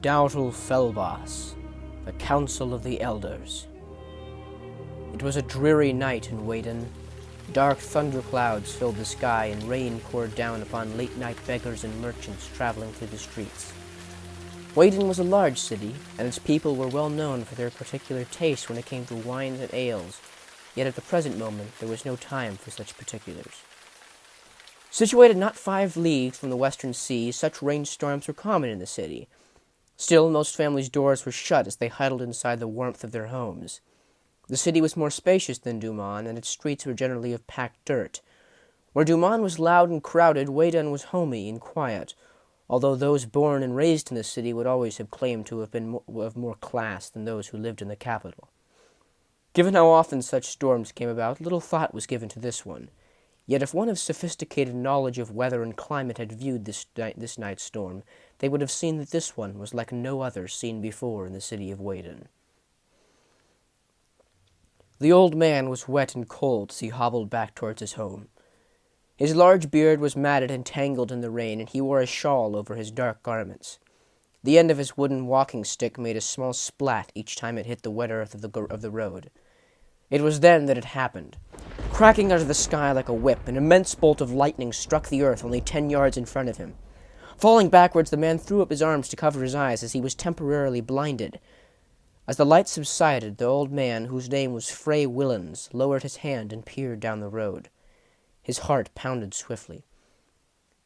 Dawtal Felbas, the Council of the Elders. It was a dreary night in Weyhak'duram. Dark thunderclouds filled the sky, and rain poured down upon late-night beggars and merchants traveling through the streets. Weyhak'duram was a large city, and its people were well known for their particular taste when it came to wines and ales, yet at the present moment there was no time for such particulars. Situated not 5 leagues from the western sea, such rainstorms were common in the city. Still, most families' doors were shut as they huddled inside the warmth of their homes. The city was more spacious than Duman, and its streets were generally of packed dirt. Where Duman was loud and crowded, Weyhak'duram was homey and quiet, although those born and raised in the city would always have claimed to have been of more class than those who lived in the capital. Given how often such storms came about, little thought was given to this one. Yet if one of sophisticated knowledge of weather and climate had viewed this night's storm, they would have seen that this one was like no other seen before in the city of Weyhak'duram. The old man was wet and cold as he hobbled back towards his home. His large beard was matted and tangled in the rain, and he wore a shawl over his dark garments. The end of his wooden walking stick made a small splat each time it hit the wet earth of the road. It was then that it happened. Cracking out of the sky like a whip, an immense bolt of lightning struck the earth only 10 yards in front of him. Falling backwards, the man threw up his arms to cover his eyes as he was temporarily blinded. As the light subsided, the old man, whose name was Fray Willens, lowered his hand and peered down the road. His heart pounded swiftly.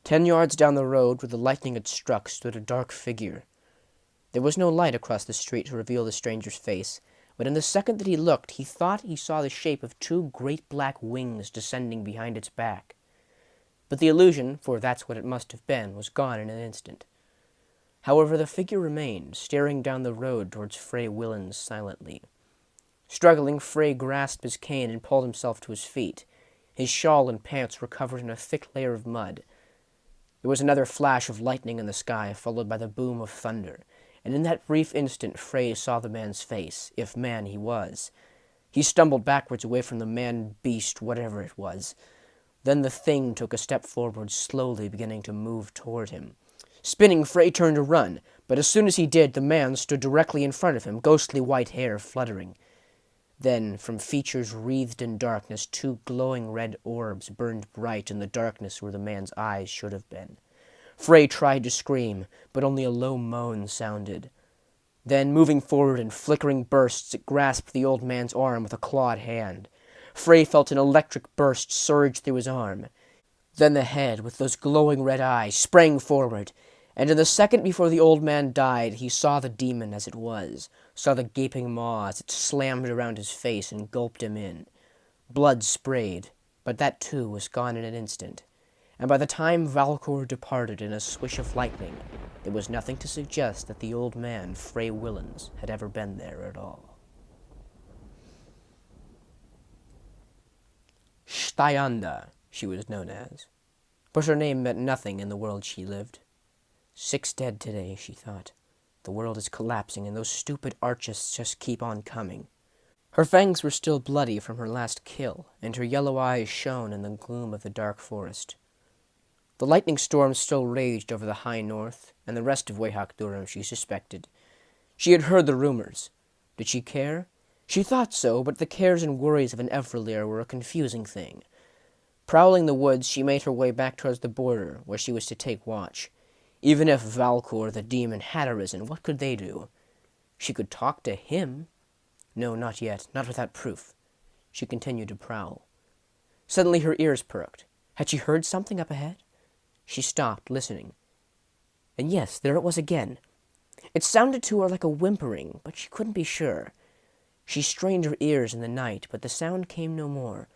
10 yards down the road, where the lightning had struck, stood a dark figure. There was no light across the street to reveal the stranger's face, but in the second that he looked, he thought he saw the shape of 2 great black wings descending behind its back. But the illusion, for that's what it must have been, was gone in an instant. However, the figure remained, staring down the road towards Fray Willens silently. Struggling, Fray grasped his cane and pulled himself to his feet. His shawl and pants were covered in a thick layer of mud. There was another flash of lightning in the sky, followed by the boom of thunder, and in that brief instant Fray saw the man's face, if man he was. He stumbled backwards away from the man-beast, whatever it was. Then the thing took a step forward, slowly beginning to move toward him. Spinning, Fray turned to run, but as soon as he did, the man stood directly in front of him, ghostly white hair fluttering. Then, from features wreathed in darkness, 2 glowing red orbs burned bright in the darkness where the man's eyes should have been. Fray tried to scream, but only a low moan sounded. Then, moving forward in flickering bursts, it grasped the old man's arm with a clawed hand. Fray felt an electric burst surge through his arm. Then the head, with those glowing red eyes, sprang forward, and in the second before the old man died, he saw the demon as it was, saw the gaping maw as it slammed around his face and gulped him in. Blood sprayed, but that too was gone in an instant, and by the time Valcour departed in a swish of lightning, there was nothing to suggest that the old man, Fray Willens, had ever been there at all. Stayanda, she was known as, but her name meant nothing in the world she lived. 6 dead today, she thought. The world is collapsing, and those stupid archists just keep on coming. Her fangs were still bloody from her last kill, and her yellow eyes shone in the gloom of the dark forest. The lightning storm still raged over the high north, and the rest of Weyhak'duram, she suspected. She had heard the rumors. Did she care? She thought so, but the cares and worries of an Evrelir were a confusing thing. Prowling the woods, she made her way back towards the border, where she was to take watch. Even if Valcour, the demon, had arisen, what could they do? She could talk to him. No, not yet, not without proof. She continued to prowl. Suddenly her ears perked. Had she heard something up ahead? She stopped, listening. And yes, there it was again. It sounded to her like a whimpering, but she couldn't be sure. She strained her ears in the night, but the sound came no more.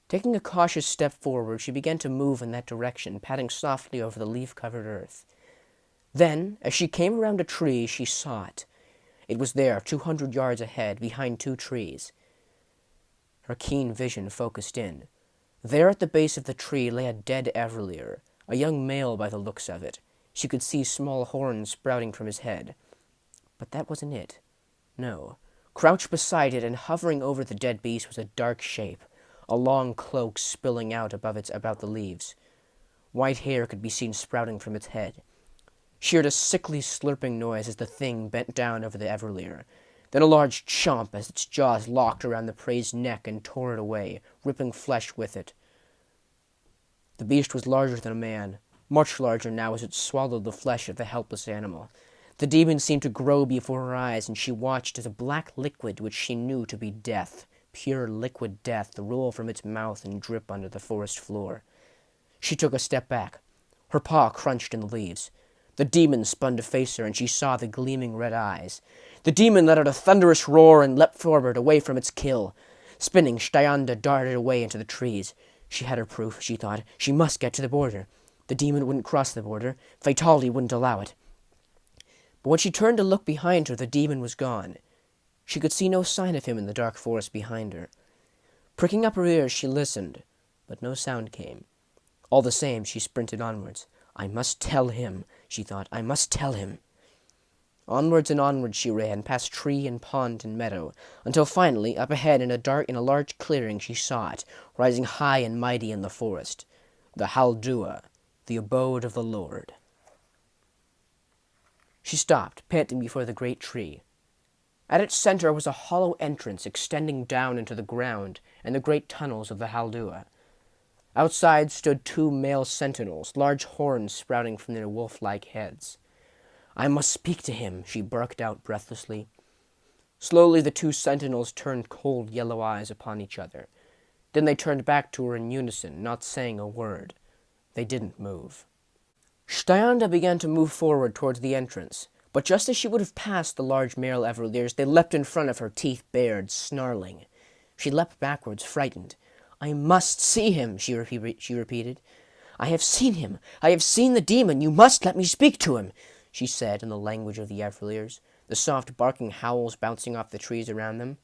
Taking a cautious step forward, she began to move in that direction, padding softly over the leaf-covered earth. Then, as she came around a tree, she saw it. It was there, 200 yards ahead, behind 2 trees. Her keen vision focused in. There at the base of the tree lay a dead Evrelir, a young male by the looks of it. She could see small horns sprouting from his head. But that wasn't it. No. Crouched beside it and hovering over the dead beast was a dark shape, a long cloak spilling out about the leaves. White hair could be seen sprouting from its head. She heard a sickly slurping noise as the thing bent down over the Everleer, then a large chomp as its jaws locked around the prey's neck and tore it away, ripping flesh with it. The beast was larger than a man, much larger now as it swallowed the flesh of the helpless animal. The demon seemed to grow before her eyes, and she watched as a black liquid which she knew to be death, pure liquid death, roll from its mouth and drip onto the forest floor. She took a step back. Her paw crunched in the leaves. The demon spun to face her, and she saw the gleaming red eyes. The demon let out a thunderous roar and leapt forward, away from its kill. Spinning, Stayanda darted away into the trees. She had her proof, she thought. She must get to the border. The demon wouldn't cross the border. Fatality wouldn't allow it. But when she turned to look behind her, the demon was gone. She could see no sign of him in the dark forest behind her. Pricking up her ears, she listened, but no sound came. All the same, she sprinted onwards. I must tell him, she thought. I must tell him. Onwards and onwards she ran, past tree and pond and meadow, until finally, up ahead in a large clearing, she saw it, rising high and mighty in the forest. The Weyhak'duram, the abode of the Lord. She stopped, panting before the great tree. At its center was a hollow entrance extending down into the ground and the great tunnels of the Weyhak'duram. Outside stood 2 male sentinels, large horns sprouting from their wolf-like heads. I must speak to him, she barked out breathlessly. Slowly the 2 sentinels turned cold yellow eyes upon each other. Then they turned back to her in unison, not saying a word. They didn't move. Stayanda began to move forward towards the entrance, but just as she would have passed the large male Everleers, they leapt in front of her, teeth bared, snarling. She leapt backwards, frightened. I must see him, she repeated. I have seen him. I have seen the demon. You must let me speak to him, she said in the language of the Everleers, the soft barking howls bouncing off the trees around them.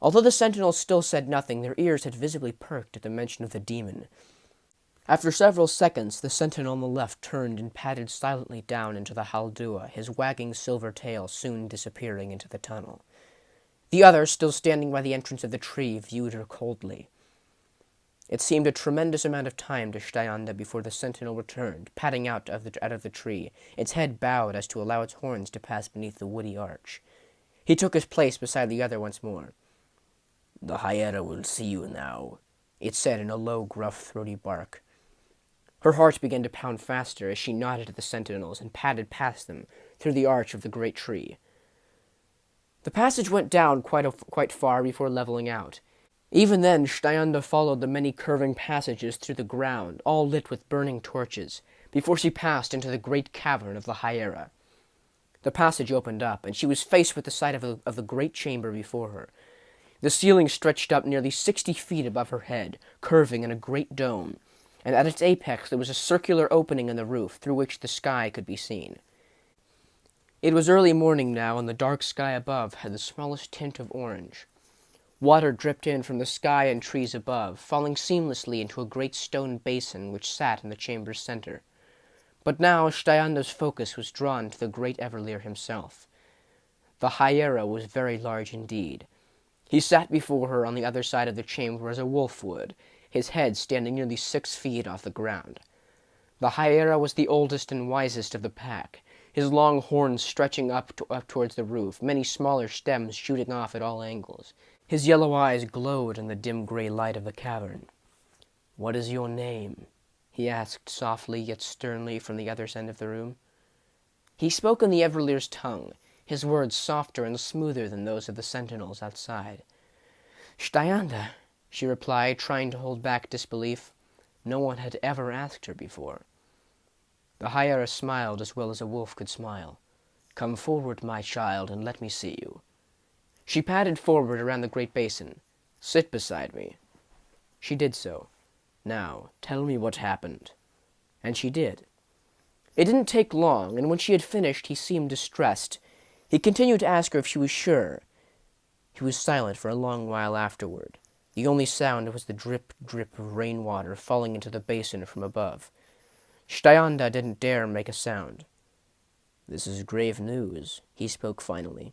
Although the sentinels still said nothing, their ears had visibly perked at the mention of the demon. After several seconds, the sentinel on the left turned and padded silently down into the Weyhak'duram, his wagging silver tail soon disappearing into the tunnel. The other, still standing by the entrance of the tree, viewed her coldly. It seemed a tremendous amount of time to Stayanda before the sentinel returned, padding out of the tree, its head bowed as to allow its horns to pass beneath the woody arch. He took his place beside the other once more. The Hydra will see you now, it said in a low, gruff, throaty bark. Her heart began to pound faster as she nodded at the sentinels and padded past them through the arch of the great tree. The passage went down quite far before leveling out. Even then, Stayanda followed the many curving passages through the ground, all lit with burning torches, before she passed into the great cavern of the Hydra. The passage opened up, and she was faced with the sight of the great chamber before her. The ceiling stretched up nearly 60 feet above her head, curving in a great dome, and at its apex there was a circular opening in the roof through which the sky could be seen. It was early morning now, and the dark sky above had the smallest tint of orange. Water dripped in from the sky and trees above, falling seamlessly into a great stone basin which sat in the chamber's center. But now Stayanda's focus was drawn to the great Everleer himself. The Hydra was very large indeed. He sat before her on the other side of the chamber as a wolf would, his head standing nearly 6 feet off the ground. The Hydra was the oldest and wisest of the pack, his long horns stretching up towards the roof, many smaller stems shooting off at all angles. His yellow eyes glowed in the dim gray light of the cavern. "What is your name?" he asked softly yet sternly from the other end of the room. He spoke in the Everleer's tongue, his words softer and smoother than those of the sentinels outside. "Stayanda," she replied, trying to hold back disbelief. No one had ever asked her before. The Hydra smiled as well as a wolf could smile. "Come forward, my child, and let me see you." She padded forward around the great basin. "Sit beside me." She did so. "Now, tell me what happened." And she did. It didn't take long, and when she had finished, he seemed distressed. He continued to ask her if she was sure. He was silent for a long while afterward. The only sound was the drip, drip of rainwater falling into the basin from above. Stayanda didn't dare make a sound. "This is grave news," he spoke finally.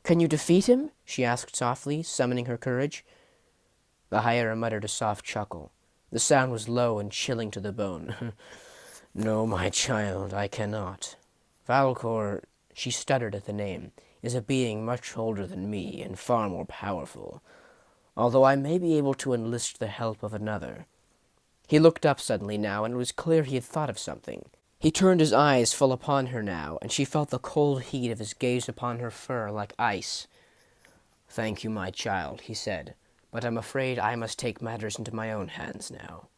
"Can you defeat him?" she asked softly, summoning her courage. The Hydra muttered a soft chuckle. The sound was low and chilling to the bone. No, my child, I cannot. Valcor, she stuttered at the name, is a being much older than me and far more powerful, although I may be able to enlist the help of another. He looked up suddenly now, and it was clear he had thought of something. He turned his eyes full upon her now, and she felt the cold heat of his gaze upon her fur like ice. "Thank you, my child," he said, "but I'm afraid I must take matters into my own hands now."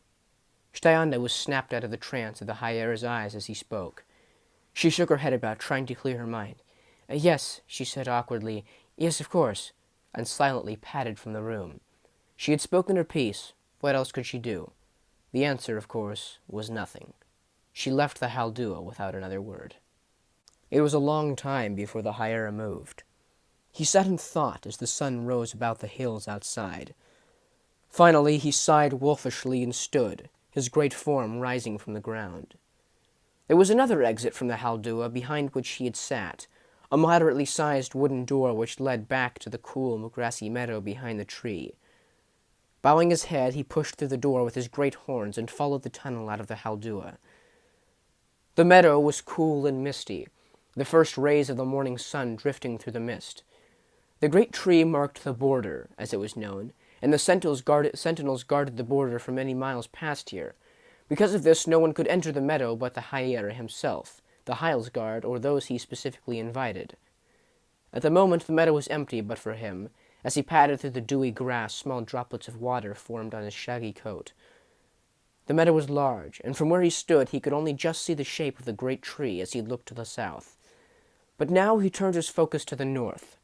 Stayanda was snapped out of the trance of the High-Air's eyes as he spoke. She shook her head about, trying to clear her mind. Yes," she said awkwardly. "Yes, of course," and silently padded from the room. She had spoken her piece. What else could she do? The answer, of course, was nothing. She left the Haldua without another word. It was a long time before the High-Air moved. He sat in thought as the sun rose about the hills outside. Finally, he sighed wolfishly and stood, his great form rising from the ground. There was another exit from the Haldua behind which he had sat, a moderately sized wooden door which led back to the cool, grassy meadow behind the tree. Bowing his head, he pushed through the door with his great horns and followed the tunnel out of the Haldua. The meadow was cool and misty, the first rays of the morning sun drifting through the mist. The great tree marked the border, as it was known, and the sentinels guarded the border for many miles past here. Because of this, no one could enter the meadow but the High-Air himself, the Hylesguard, or those he specifically invited. At the moment, the meadow was empty but for him. As he padded through the dewy grass, small droplets of water formed on his shaggy coat. The meadow was large, and from where he stood he could only just see the shape of the great tree as he looked to the south. But now he turned his focus to the north.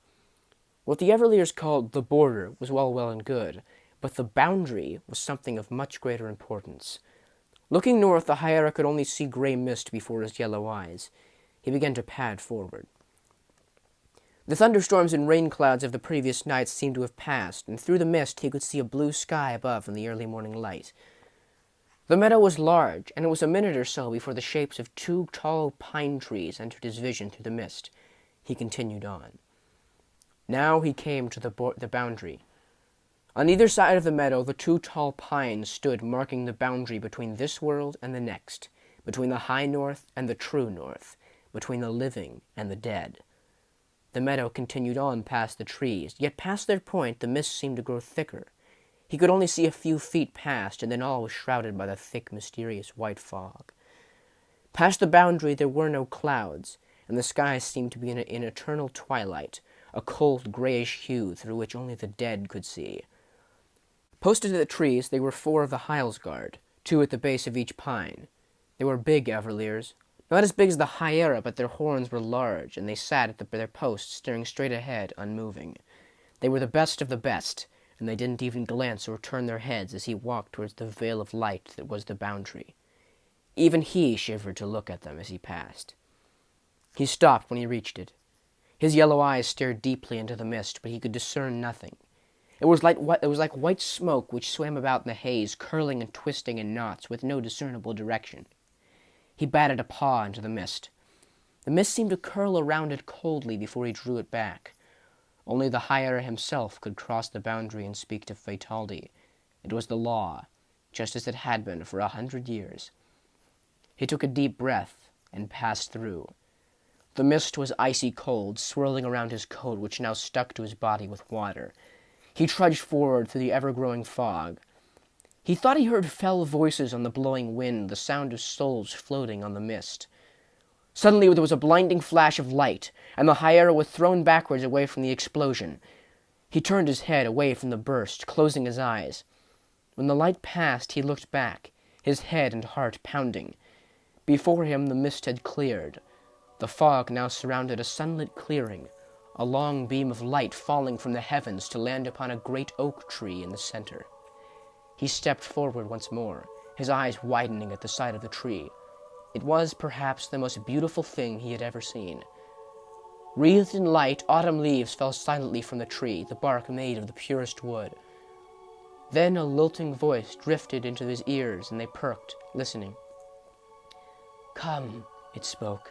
What the Everleers called the border was well and good, but the boundary was something of much greater importance. Looking north, the High-Air could only see gray mist before his yellow eyes. He began to pad forward. The thunderstorms and rain clouds of the previous night seemed to have passed, and through the mist he could see a blue sky above in the early morning light. The meadow was large, and it was a minute or so before the shapes of two tall pine trees entered his vision through the mist. He continued on. Now he came to the boundary. On either side of the meadow, the two tall pines stood, marking the boundary between this world and the next, between the high north and the true north, between the living and the dead. The meadow continued on past the trees, yet past their point the mist seemed to grow thicker. He could only see a few feet past, and then all was shrouded by the thick, mysterious white fog. Past the boundary there were no clouds, and the sky seemed to be in eternal twilight, a cold grayish hue through which only the dead could see. Posted at the trees, they were 4 of the Hylesguard, 2 at the base of each pine. They were big Everleers, not as big as the High-Air, but their horns were large, and they sat at their posts, staring straight ahead, unmoving. They were the best of the best, and they didn't even glance or turn their heads as he walked towards the veil of light that was the boundary. Even he shivered to look at them as he passed. He stopped when he reached it. His yellow eyes stared deeply into the mist, but he could discern nothing. It was like white smoke which swam about in the haze, curling and twisting in knots, with no discernible direction. He batted a paw into the mist. The mist seemed to curl around it coldly before he drew it back. Only the High-Air himself could cross the boundary and speak to fatality. It was the law, just as it had been for 100 years. He took a deep breath and passed through. The mist was icy cold, swirling around his coat, which now stuck to his body with water. He trudged forward through the ever-growing fog. He thought he heard fell voices on the blowing wind, the sound of souls floating on the mist. Suddenly there was a blinding flash of light, and the High-Air was thrown backwards away from the explosion. He turned his head away from the burst, closing his eyes. When the light passed, he looked back, his head and heart pounding. Before him the mist had cleared. The fog now surrounded a sunlit clearing, a long beam of light falling from the heavens to land upon a great oak tree in the center. He stepped forward once more, his eyes widening at the sight of the tree. It was, perhaps, the most beautiful thing he had ever seen. Wreathed in light, autumn leaves fell silently from the tree, the bark made of the purest wood. Then a lilting voice drifted into his ears, and they perked, listening. "Come," it spoke,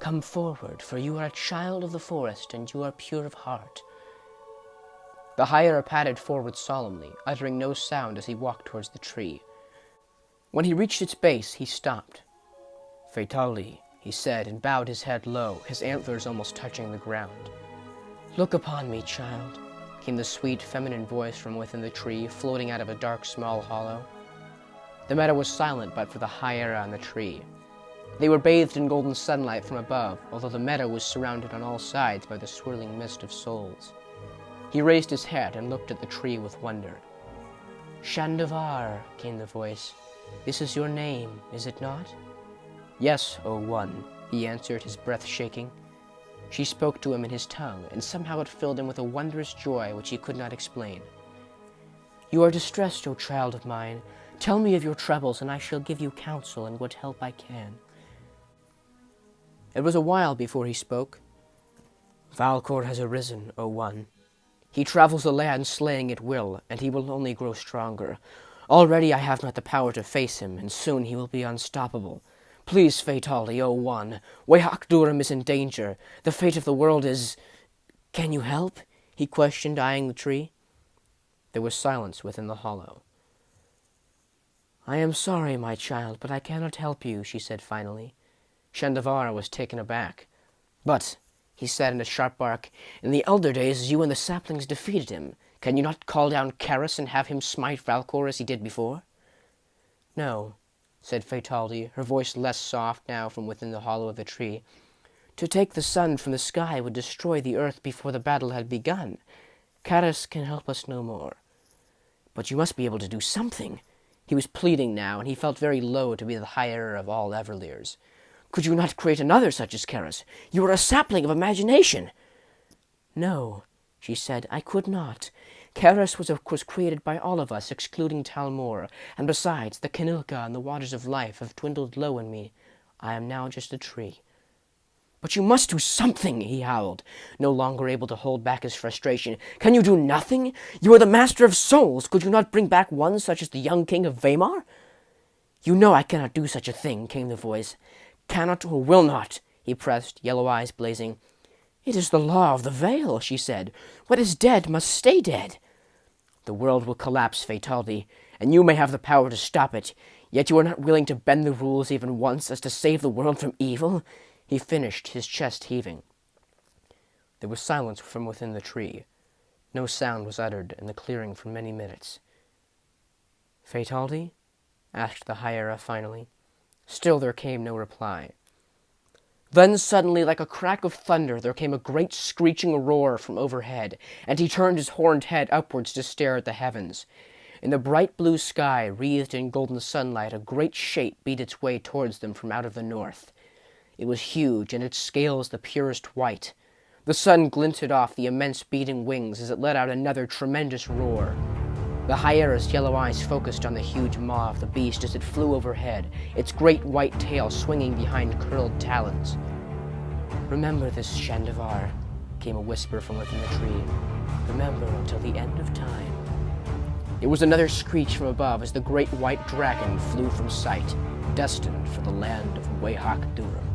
"come forward, for you are a child of the forest, and you are pure of heart." The High-Air padded forward solemnly, uttering no sound as he walked towards the tree. When he reached its base, he stopped. "Fatality," he said, and bowed his head low, his antlers almost touching the ground. "Look upon me, child," came the sweet, feminine voice from within the tree, floating out of a dark, small hollow. The meadow was silent but for the high air on the tree. They were bathed in golden sunlight from above, although the meadow was surrounded on all sides by the swirling mist of souls. He raised his head and looked at the tree with wonder. "Shandavar," came the voice. "This is your name, is it not?" "Yes, O One," he answered, his breath shaking. She spoke to him in his tongue, and somehow it filled him with a wondrous joy which he could not explain. "You are distressed, O child of mine. Tell me of your troubles, and I shall give you counsel and what help I can." It was a while before he spoke. "Valkor has arisen, O One. He travels the land slaying at will, and he will only grow stronger. Already I have not the power to face him, and soon he will be unstoppable. Please, Fatality, O One. Weyhak'duram is in danger. The fate of the world is— Can you help?" he questioned, eyeing the tree. There was silence within the hollow. "I am sorry, my child, but I cannot help you," she said finally. Shandavar was taken aback. "But," he said in a sharp bark, "in the elder days you and the saplings defeated him. Can you not call down Karas and have him smite Valkor as he did before?" "No," said Fatality, her voice less soft now from within the hollow of the tree. "To take the sun from the sky would destroy the earth before the battle had begun. Karas can help us no more." "But you must be able to do something." He was pleading now, and he felt very low to be the higher of all Everleers. "Could you not create another such as Karas? You are a sapling of imagination." "No," she said, "I could not. Karas was created by all of us, excluding Talmor, and besides, the Kanilka and the waters of life have dwindled low in me. I am now just a tree." "But you must do something," he howled, no longer able to hold back his frustration. "Can you do nothing? You are the master of souls. Could you not bring back one such as the young king of Weimar?" "You know I cannot do such a thing," came the voice. "Cannot or will not," he pressed, yellow eyes blazing. "It is the law of the veil," she said. "What is dead must stay dead." "The world will collapse, Fatality, and you may have the power to stop it, yet you are not willing to bend the rules even once as to save the world from evil?" he finished, his chest heaving. There was silence from within the tree. No sound was uttered in the clearing for many minutes. "Fatality?" asked the High-Era finally. Still there came no reply. Then suddenly, like a crack of thunder, there came a great screeching roar from overhead, and he turned his horned head upwards to stare at the heavens. In the bright blue sky, wreathed in golden sunlight, a great shape beat its way towards them from out of the north. It was huge, and its scales the purest white. The sun glinted off the immense beating wings as it let out another tremendous roar. The High-Era's yellow eyes focused on the huge maw of the beast as it flew overhead, its great white tail swinging behind curled talons. "Remember this, Shandavar," came a whisper from within the tree. "Remember until the end of time." It was another screech from above as the great white dragon flew from sight, destined for the land of Weyhak'duram.